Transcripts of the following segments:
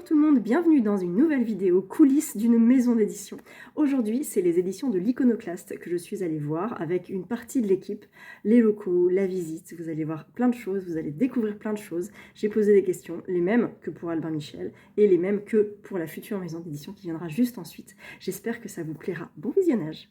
Bonjour tout le monde, bienvenue dans une nouvelle vidéo coulisses d'une maison d'édition. Aujourd'hui, c'est les éditions de l'Iconoclaste que je suis allée voir avec une partie de l'équipe, les locaux, la visite, vous allez voir plein de choses, vous allez découvrir plein de choses. J'ai posé des questions, les mêmes que pour Albin Michel et les mêmes que pour la future maison d'édition qui viendra juste ensuite. J'espère que ça vous plaira. Bon visionnage.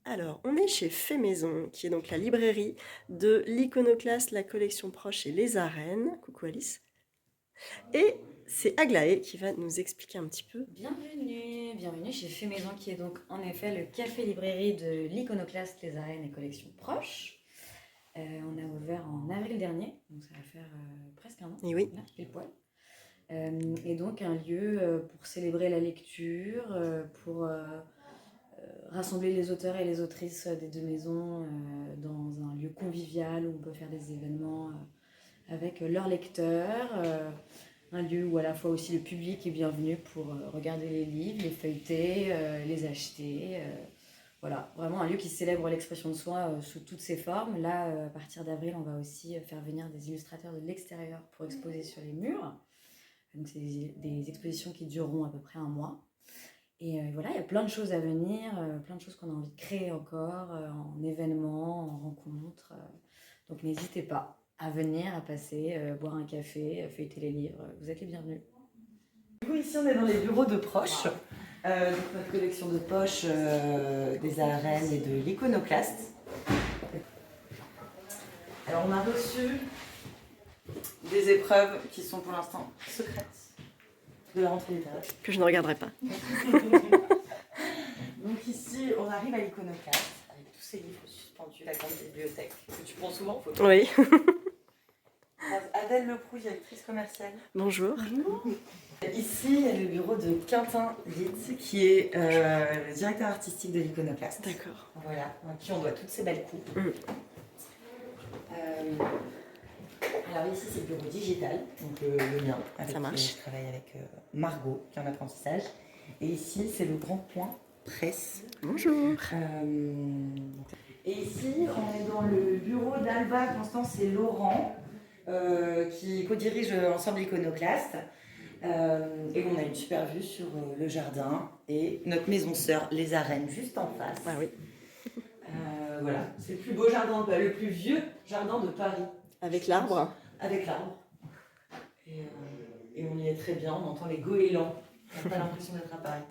Alors, on est chez Fait Maison, qui est donc la librairie de l'Iconoclaste, la collection proche et les arènes. Coucou Alice. Et c'est Aglaé qui va nous expliquer un petit peu. Bienvenue chez Fait Maison, qui est donc en effet le café-librairie de l'Iconoclaste, les arènes et collections proches. On a ouvert en avril dernier, donc ça va faire presque un an. Et oui. Là, pile poil. Et donc un lieu pour célébrer la lecture, pour rassembler les auteurs et les autrices des deux maisons dans un lieu convivial où on peut faire des événements avec leurs lecteurs. Un lieu où à la fois aussi le public est bienvenu pour regarder les livres, les feuilleter, les acheter. Voilà, vraiment un lieu qui célèbre l'expression de soi sous toutes ses formes. Là, à partir d'avril, on va aussi faire venir des illustrateurs de l'extérieur pour exposer sur les murs. Donc c'est des expositions qui dureront à peu près un mois. Et voilà, il y a plein de choses à venir, plein de choses qu'on a envie de créer encore, en événements, en rencontres. Donc n'hésitez pas à venir, à passer, boire un café, feuilleter les livres. Vous êtes les bienvenus. Du coup, ici, on est dans les bureaux de Proche. Donc notre collection de poches des arènes et de l'Iconoclaste. Alors, on a reçu des épreuves qui sont pour l'instant secrètes de la rentrée littéraire. Que je ne regarderai pas. Donc ici, on arrive à l'Iconoclaste avec tous ces livres suspendus, la grande bibliothèque que tu prends souvent en photo. Oui. Adèle Leproux, directrice commerciale. Bonjour. Ici, il y a le bureau de Quentin Litz, qui est le directeur artistique de l'Iconoclaste. D'accord. Voilà, à qui on doit toutes ces belles coupes. Alors ici, c'est le bureau digital, donc le mien. Avec Ça marche. je travaille avec Margot, qui est en apprentissage. Et ici, c'est le grand point presse. Bonjour. Et ici, on est dans le bureau d'Alba, Constance et Laurent, qui co-dirigent ensemble l'Iconoclaste. Et on a une super vue sur le jardin et notre maison sœur, les arènes, juste en face. Ah oui. Voilà, c'est le plus beau jardin, le plus vieux jardin de Paris. Avec l'arbre. Avec l'arbre. Et on y est très bien, on entend les goélands. On n'a pas l'impression d'être à Paris.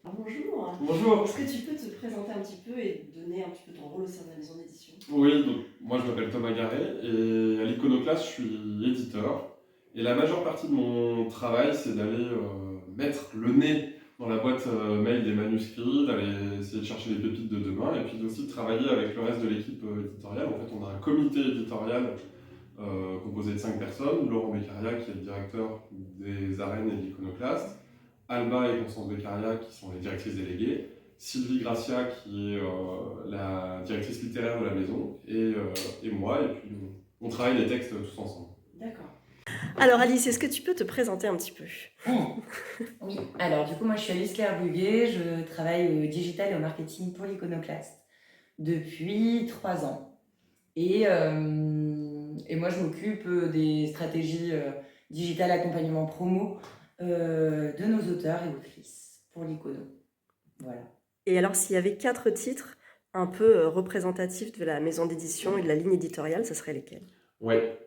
Bonjour. Bonjour. Est-ce que tu peux te présenter un petit peu et donner un petit peu ton rôle au sein de la maison d'édition? Oui, donc moi je m'appelle Thomas Garret et à l'Iconoclaste je suis éditeur. Et la majeure partie de mon travail c'est d'aller mettre le nez dans la boîte mail des manuscrits, d'aller essayer de chercher les pépites de demain et puis aussi de travailler avec le reste de l'équipe éditoriale. En fait on a un comité éditorial composé de 5 personnes. Laurent Beccaria qui est le directeur des arènes et de l'Iconoclaste, Alba et Constance Beccaria qui sont les directrices déléguées, Sylvie Gracia qui est la directrice littéraire de la maison et moi, et puis on travaille les textes tous ensemble. D'accord. Alors Alice, est-ce que tu peux te présenter un petit peu? Oui, alors du coup moi je suis Alice Claire Buguet, je travaille au digital et au marketing pour l'Iconoclaste depuis 3 ans. Et moi je m'occupe des stratégies digitales, accompagnement promo de nos auteurs et autrices pour l'Icono. Voilà. Et alors, s'il y avait 4 titres un peu représentatifs de la maison d'édition et de la ligne éditoriale, ce seraient lesquels? Ouais,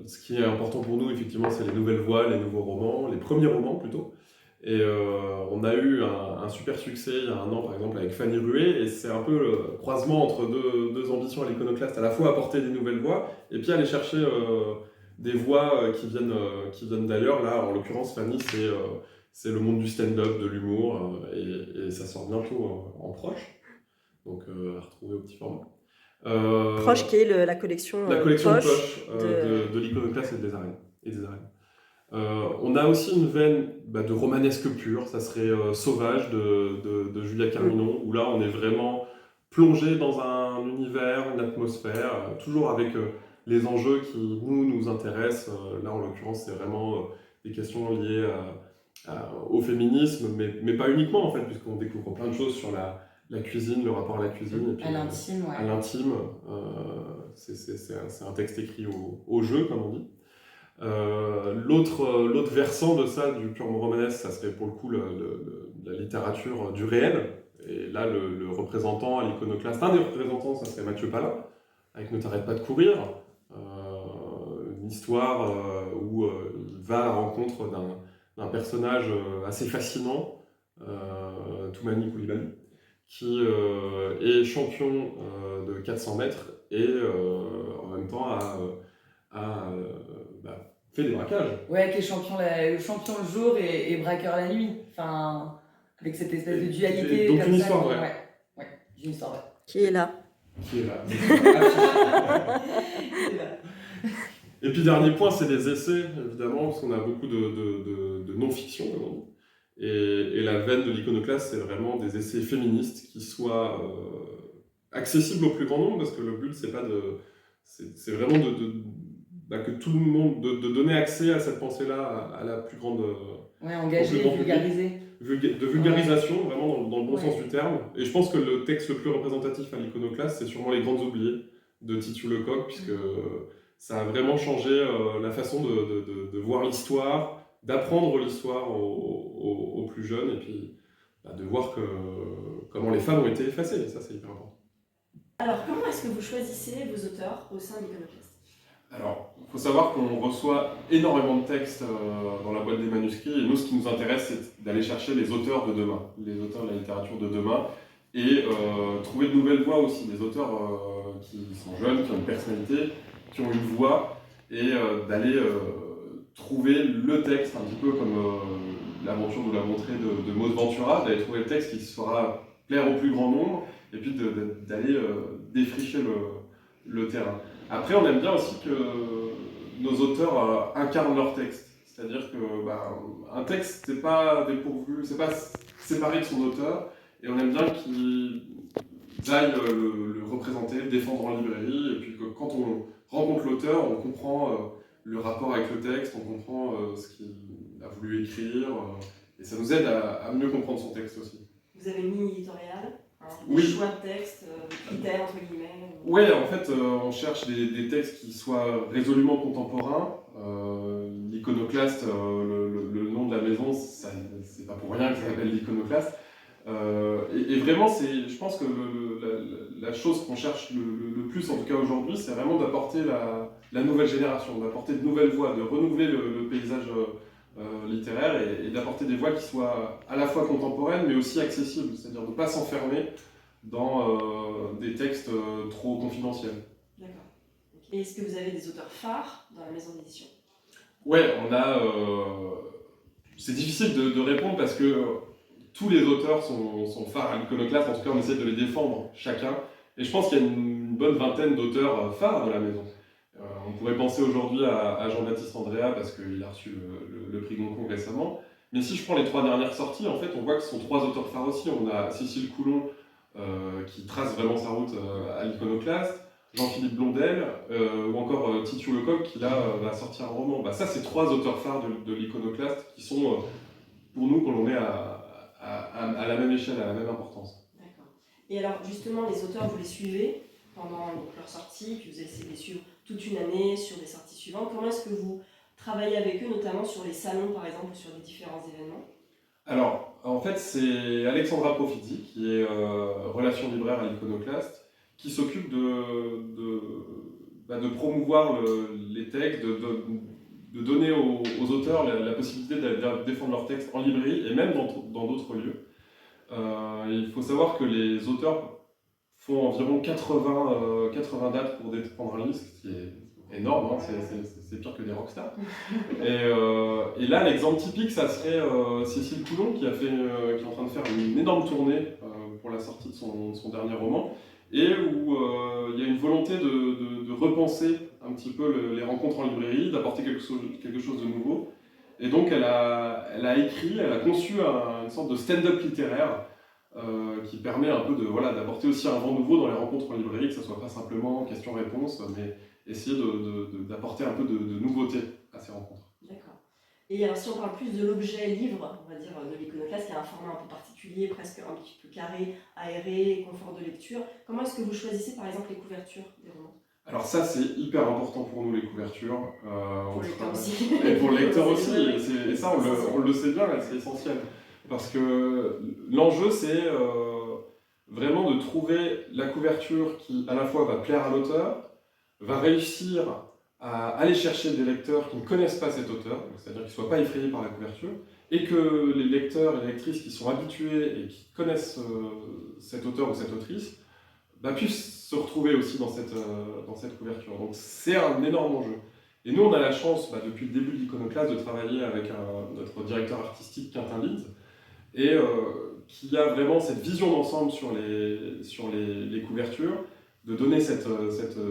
ce qui est important pour nous, effectivement, c'est les nouvelles voix, les nouveaux romans, les premiers romans plutôt. Et on a eu un super succès il y a un an, par exemple, avec Fanny Rué, et c'est un peu le croisement entre deux ambitions à l'Iconoclaste, à la fois apporter des nouvelles voix, et puis aller chercher des voix qui viennent d'ailleurs. Là, en l'occurrence, Fanny, c'est le monde du stand-up, de l'humour, et ça sort bientôt en proche, donc à retrouver au petit format. Proche, qui est la collection La collection de poche poche de l'Iconoclaste et des arènes. On a aussi une veine de romanesque pur, ça serait Sauvage de Julia Carminon, où là on est vraiment plongé dans un univers, une atmosphère, toujours avec les enjeux qui nous intéressent. Là en l'occurrence c'est vraiment des questions liées au féminisme, mais pas uniquement en fait, puisqu'on découvre plein de choses sur la cuisine, le rapport à la cuisine. Et puis, À l'intime, ouais. c'est un texte écrit au jeu, comme on dit. L'autre versant de ça, du purement romanesque, ça serait pour le coup la littérature du réel. Et là, le représentant à l'iconoclaste, un des représentants, ça serait Mathieu Palin, avec Ne t'arrête pas de courir, une histoire où il va à la rencontre d'un personnage assez fascinant, Toumani Coulibaly, qui est champion de 400 mètres et en même temps fait des braquages. Ouais, qui est champion le jour et braqueur la nuit. Enfin, avec cette espèce de dualité. Donc comme une ça, histoire vraie. Ouais, une histoire vraie. Qui est là. Qui est là. Il est là. Et puis dernier point, c'est les essais, évidemment, parce qu'on a beaucoup de non-fiction, comme on dit. Et la veine de l'iconoclaste, c'est vraiment des essais féministes qui soient accessibles au plus grand nombre, parce que le but, c'est pas de... C'est vraiment que tout le monde, de donner accès à cette pensée-là à la plus grande... Ouais, engagé, vulgarisé. De vulgarisation, vraiment dans le bon Ouais. sens du terme. Et je pense que le texte le plus représentatif à l'iconoclaste, c'est sûrement Les Grandes Oubliées de Titu Lecoq, puisque ça a vraiment changé la façon de voir l'histoire, d'apprendre l'histoire aux plus jeunes, et puis de voir comment les femmes ont été effacées. Et ça, c'est hyper important. Alors, comment est-ce que vous choisissez vos auteurs au sein de l'iconoclaste? Alors, il faut savoir qu'on reçoit énormément de textes dans la boîte des manuscrits, et nous, ce qui nous intéresse, c'est d'aller chercher les auteurs de demain, les auteurs de la littérature de demain, et trouver de nouvelles voix aussi, des auteurs qui sont jeunes, qui ont une personnalité, qui ont une voix, et d'aller trouver le texte, un petit peu comme l'aventure nous l'a montré de Maud Ventura, d'aller trouver le texte qui saura plaire au plus grand nombre, et puis d'aller défricher le terrain. Après, on aime bien aussi que nos auteurs incarnent leur texte. C'est-à-dire que un texte, c'est pas dépourvu, c'est pas séparé de son auteur, et on aime bien qu'ils aillent le représenter, le défendre en librairie, et puis que quand on rencontre l'auteur, on comprend le rapport avec le texte, on comprend ce qu'il a voulu écrire, et ça nous aide à mieux comprendre son texte aussi. Vous avez une ligne éditoriale, Oui. des choix de texte, des critères entre guillemets. Oui, en fait, on cherche des textes qui soient résolument contemporains. L'iconoclaste, le nom de la maison, c'est pas pour rien que ça s'appelle l'iconoclaste. Et vraiment, je pense que la chose qu'on cherche le plus, en tout cas aujourd'hui, c'est vraiment d'apporter la nouvelle génération, d'apporter de nouvelles voix, de renouveler le paysage littéraire et d'apporter des voix qui soient à la fois contemporaines, mais aussi accessibles, c'est-à-dire de ne pas s'enfermer dans des textes trop confidentiels. D'accord. Et est-ce que vous avez des auteurs phares dans la maison d'édition? Ouais, on a... c'est difficile de répondre parce que tous les auteurs sont phares à l'iconoclaste, en tout cas on essaie de les défendre chacun. Et je pense qu'il y a une bonne vingtaine d'auteurs phares de la maison. On pourrait penser aujourd'hui à Jean-Baptiste Andréa parce qu'il a reçu le prix Goncourt récemment. Mais si je prends les 3 dernières sorties, en fait, on voit que ce sont 3 auteurs phares aussi. On a Cécile Coulon qui trace vraiment sa route à l'iconoclaste, Jean-Philippe Blondel ou encore Titu Lecoq qui là va sortir un roman. Ça, c'est 3 auteurs phares de l'iconoclaste qui sont, pour nous, qu'on est à la même échelle, à la même importance. D'accord. Et alors, justement, les auteurs, vous les suivez pendant leur sortie, puis vous essayez de les suivre toute une année sur des sorties suivantes. Comment est-ce que vous travaillez avec eux, notamment sur les salons, par exemple, ou sur les différents événements? Alors, en fait, c'est Alexandra Profiti, qui est relation libraire à l'iconoclaste, qui s'occupe de promouvoir les textes, de donner aux auteurs la possibilité de défendre leurs textes en librairie et même dans d'autres lieux. Il faut savoir que les auteurs font environ 80 dates pour défendre un livre, ce qui est énorme, hein, c'est pire que des rockstars. Et là, l'exemple typique, ça serait Cécile Coulon qui est en train de faire une énorme tournée pour la sortie de son dernier roman, et où il y a une volonté de repenser un petit peu les rencontres en librairie, d'apporter quelque chose de nouveau. Et donc elle a conçu une sorte de stand-up littéraire qui permet un peu d'apporter aussi un vent nouveau dans les rencontres en librairie, que ce ne soit pas simplement question-réponse, mais essayer d'apporter un peu de nouveauté à ces rencontres. D'accord. Et alors, si on parle plus de l'objet livre, on va dire de l'iconoclaste, qui a un format un peu particulier, presque un petit peu carré, aéré, confort de lecture, comment est-ce que vous choisissez par exemple les couvertures des romans? Alors ça, c'est hyper important pour nous, les couvertures. Pour le lecteur travaille- aussi. Et pour le lecteur aussi, Oui. et ça, on le sait bien, et c'est essentiel. Parce que l'enjeu, c'est vraiment de trouver la couverture qui, à la fois, va plaire à l'auteur, va réussir à aller chercher des lecteurs qui ne connaissent pas cet auteur, donc c'est-à-dire qu'ils ne soient pas effrayés par la couverture, et que les lecteurs et les lectrices qui sont habitués et qui connaissent cet auteur ou cette autrice puissent se retrouver aussi dans cette couverture. Donc c'est un énorme enjeu. Et nous, on a la chance, depuis le début de l'Iconoclaste, de travailler avec notre directeur artistique, Quentin Lins, et qui a vraiment cette vision d'ensemble sur les couvertures, de donner cette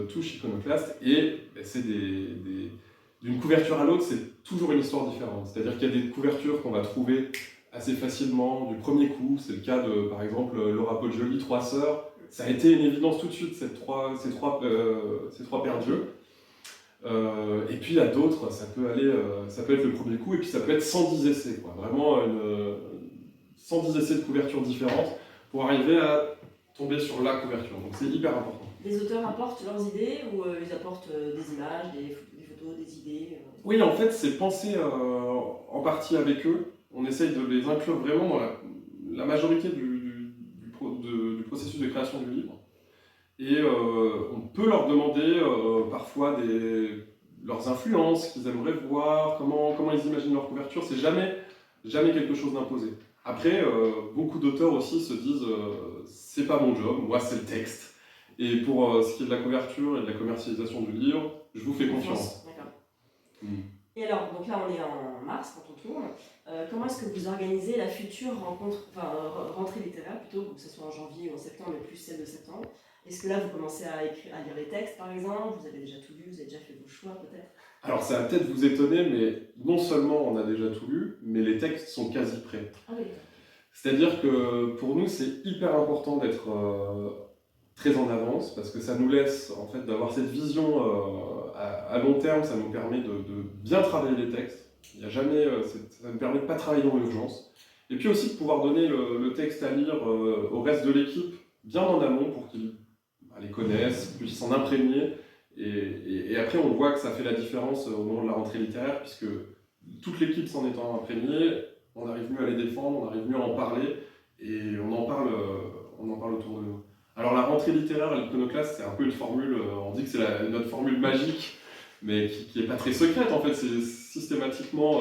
touche iconoclaste. Et c'est d'une couverture à l'autre, c'est toujours une histoire différente. C'est-à-dire qu'il y a des couvertures qu'on va trouver assez facilement du premier coup. C'est le cas de, par exemple, Laura Poggioli, Trois Sœurs. Ça a été une évidence tout de suite, ces trois paires d'yeux. Et puis il y a d'autres, ça peut être le premier coup, et puis ça peut être 110 essais, quoi. Vraiment 110 essais de couverture différentes pour arriver à tomber sur la couverture. Donc c'est hyper important. Les auteurs apportent leurs idées ou ils apportent des images, des photos, des idées Oui, en fait, c'est pensé en partie avec eux. On essaye de les inclure vraiment dans la majorité du processus de création du livre. Et on peut leur demander parfois leurs influences, qu'ils aimeraient voir, comment ils imaginent leur couverture. C'est jamais quelque chose d'imposé. Après, beaucoup d'auteurs aussi se disent c'est pas mon job, moi c'est le texte. Et pour ce qui est de la couverture et de la commercialisation du livre, je vous fais confiance. D'accord. Et alors, donc là on est en mars quand on tourne. Comment est-ce que vous organisez la future rentrée littéraire plutôt, que ce soit en janvier ou en septembre, mais plus celle de septembre? Est-ce que là vous commencez à lire les textes par exemple? Vous avez déjà tout lu, vous avez déjà fait vos choix peut-être? Alors ça va peut-être vous étonner, mais non seulement on a déjà tout lu, mais les textes sont quasi prêts. Ah oui. C'est-à-dire que pour nous c'est hyper important d'être très en avance, parce que ça nous laisse en fait d'avoir cette vision à long terme. Ça nous permet de bien travailler les textes. Il y a jamais, ça nous permet de ne pas travailler dans l'urgence. Et puis aussi de pouvoir donner le texte à lire au reste de l'équipe bien en amont pour qu'ils les connaissent, puissent s'en imprégner. Et après, on voit que ça fait la différence au moment de la rentrée littéraire, puisque toute l'équipe s'en étant imprégnée, on arrive mieux à les défendre, on arrive mieux à en parler, et on en parle autour de nous. Alors la rentrée littéraire à l'Iconoclaste, c'est un peu une formule, on dit que c'est notre formule magique, mais qui n'est pas très secrète en fait. C'est systématiquement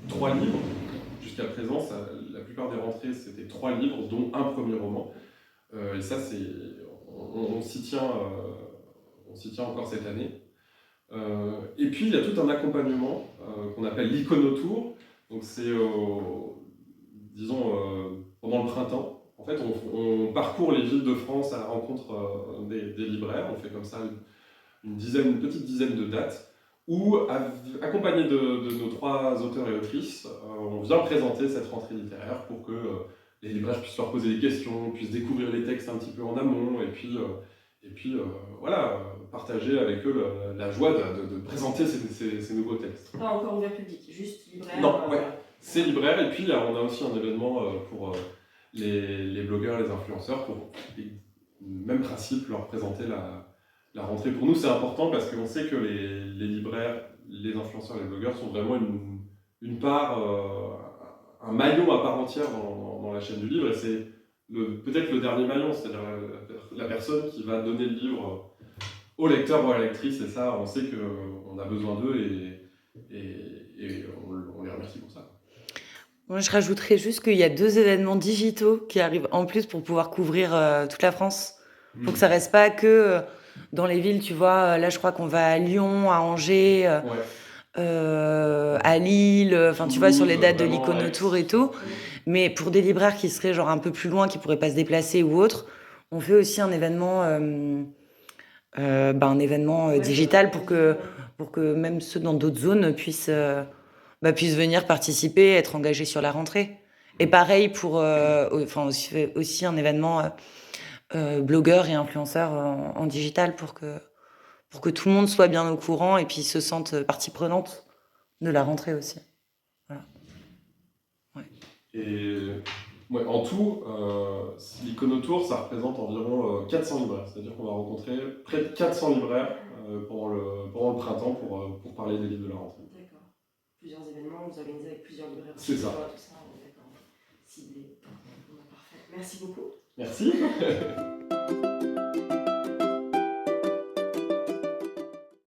3 livres. Jusqu'à présent, la plupart des rentrées, c'était 3 livres, dont un premier roman. Et ça, on s'y tient encore cette année. Et puis, il y a tout un accompagnement qu'on appelle l'Iconotour. Donc c'est, pendant le printemps. En fait, on parcourt les villes de France à la rencontre des libraires. On fait comme ça une petite dizaine de dates où, accompagné de nos 3 auteurs et autrices, on vient présenter cette rentrée littéraire pour que les libraires puissent leur poser des questions, puissent découvrir les textes un petit peu en amont, et puis partager avec eux la joie de présenter ces nouveaux textes. Pas encore ouvert public, juste libraire. Non, ouais. C'est libraire, et puis on a aussi un événement pour les blogueurs, les influenceurs, pour même principe, leur présenter la rentrée. Pour nous, c'est important parce qu'on sait que les libraires, les influenceurs, les blogueurs sont vraiment une part, un maillon à part entière dans la chaîne du livre, et c'est peut-être le dernier maillon, c'est-à-dire la personne qui va donner le livre au lecteur ou à la lectrice, et ça, on sait qu'on a besoin d'eux, et on les remercie pour ça. Moi, je rajouterais juste qu'il y a 2 événements digitaux qui arrivent en plus pour pouvoir couvrir toute la France. Pour que ça reste pas que dans les villes, tu vois. Là, je crois qu'on va à Lyon, à Angers, à Lille, enfin, tu vois, sur les dates de l'Iconotour et tout. Mais pour des libraires qui seraient genre un peu plus loin, qui pourraient pas se déplacer ou autre, on fait aussi un événement, digital pour que même ceux dans d'autres zones puissent venir participer, être engagés sur la rentrée. Et pareil aussi un événement blogueurs et influenceurs en digital pour que tout le monde soit bien au courant et puis se sente partie prenante de la rentrée aussi. Voilà. Ouais. Et Ouais, en tout, l'Iconotour, ça représente environ 400 libraires. C'est-à-dire qu'on va rencontrer près de 400 libraires pendant le printemps pour parler des livres de la rentrée. D'accord. Plusieurs événements, vous organisez avec plusieurs libraires. C'est ça. Tout ça, d'accord. Ciblé. Bon, parfait. Merci beaucoup. Merci.